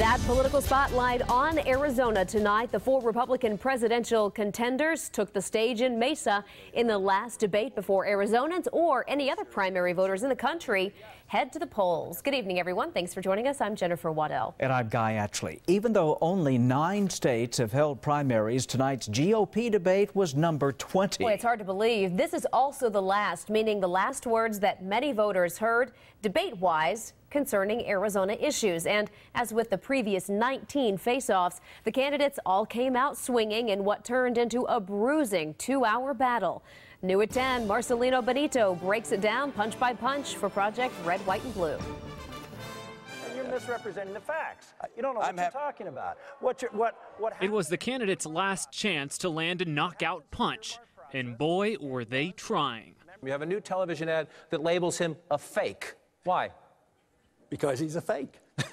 That political spotlight on Arizona tonight. The 4 Republican presidential contenders took the stage in Mesa in the last debate before Arizonans or any other primary voters in the country head to the polls. Good evening, everyone. Thanks for joining us. I'm Jennifer Waddell. And I'm Guy Atchley. Even though only 9 states have held primaries, tonight's GOP debate was number 20. Boy, it's hard to believe. This is also the last, meaning the last words that many voters heard debate-wise concerning Arizona issues. And as with the previous 19 face-offs, the candidates all came out swinging in what turned into a bruising 2-hour battle. New at 10, Marcelino Benito breaks it down punch by punch for Project Red, White, and Blue. You're misrepresenting the facts. You don't know what you're talking about. It was the candidates' last chance to land a knockout punch, and boy, were they trying. We have a new television ad that labels him a fake. Why? Because he's a fake. I'm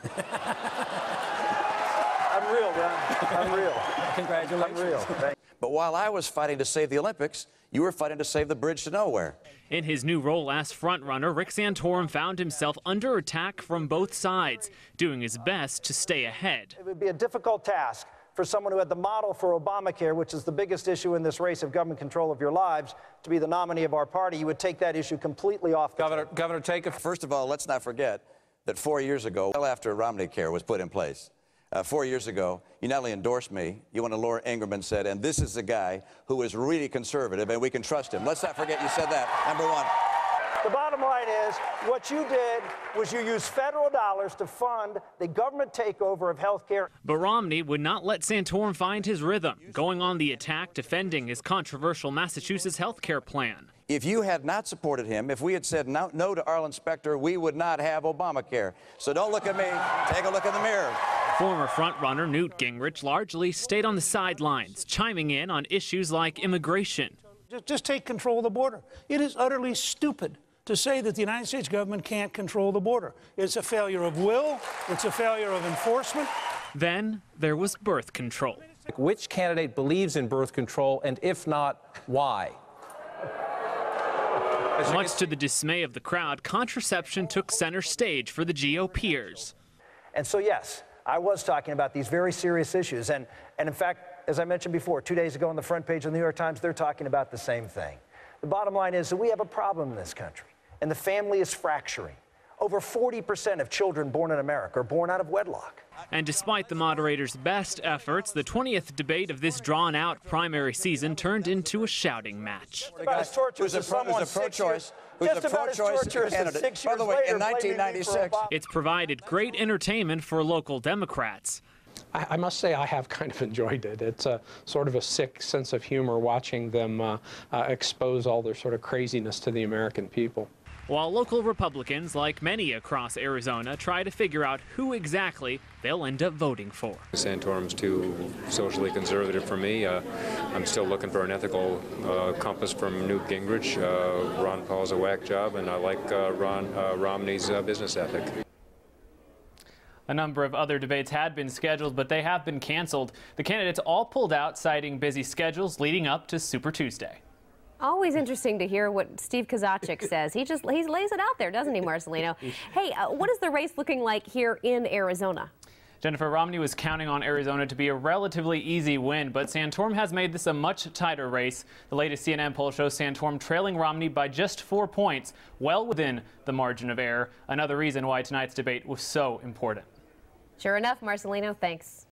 real, Ron. I'm real. Congratulations. I'm real. But while I was fighting to save the Olympics, you were fighting to save the bridge to nowhere. In his new role as frontrunner, Rick Santorum found himself under attack from both sides, doing his best to stay ahead. It would be a difficult task for someone who had the model for Obamacare, which is the biggest issue in this race of government control of your lives, to be the nominee of our party. You would take that issue completely off the table. Governor, take it. First of all, let's not forget that 4 years ago, well after Romneycare was put in place, 4 years ago, you not only endorsed me, you went to Laura Ingraham said, and this is the guy who is really conservative and we can trust him. Let's not forget you said that, number one. The bottom line is, what you did was you used federal dollars to fund the government takeover of health care. But Romney would not let Santorum find his rhythm, going on the attack, defending his controversial Massachusetts health care plan. If you had not supported him, if we had said no to Arlen Specter, we would not have Obamacare. So don't look at me, take a look in the mirror. Former frontrunner Newt Gingrich largely stayed on the sidelines, chiming in on issues like immigration. Just take control of the border. It is utterly stupid to say that the United States government can't control the border. It's a failure of will. It's a failure of enforcement. Then there was birth control. Which candidate believes in birth control, and if not, why? Much to the dismay of the crowd, contraception took center stage for the GOPers. And so, yes, I was talking about these very serious issues. And in fact, as I mentioned before, 2 days ago on the front page of the New York Times, they're talking about the same thing. The bottom line is that we have a problem in this country, and the family is fracturing. Over 40% of children born in America are born out of wedlock. And despite the moderator's best efforts, the 20th debate of this drawn-out primary season turned into a shouting match. Who's a pro-choice candidate. By the way, in 1996. It's provided great entertainment for local Democrats. I must say I have kind of enjoyed it. It's a sort of a sick sense of humor watching them expose all their sort of craziness to the American people. While local Republicans, like many across Arizona, try to figure out who exactly they'll end up voting for. Santorum's too socially conservative for me. I'm still looking for an ethical compass from Newt Gingrich. Ron Paul's a whack job, and I like Romney's business ethic. A number of other debates had been scheduled, but they have been canceled. The candidates all pulled out, citing busy schedules leading up to Super Tuesday. Always interesting to hear what Steve Kozachik says. He lays it out there, doesn't he, Marcelino? Hey, what is the race looking like here in Arizona? Jennifer, Romney was counting on Arizona to be a relatively easy win, but Santorum has made this a much tighter race. The latest CNN poll shows Santorum trailing Romney by just 4 points, well within the margin of error. Another reason why tonight's debate was so important. Sure enough, Marcelino, thanks.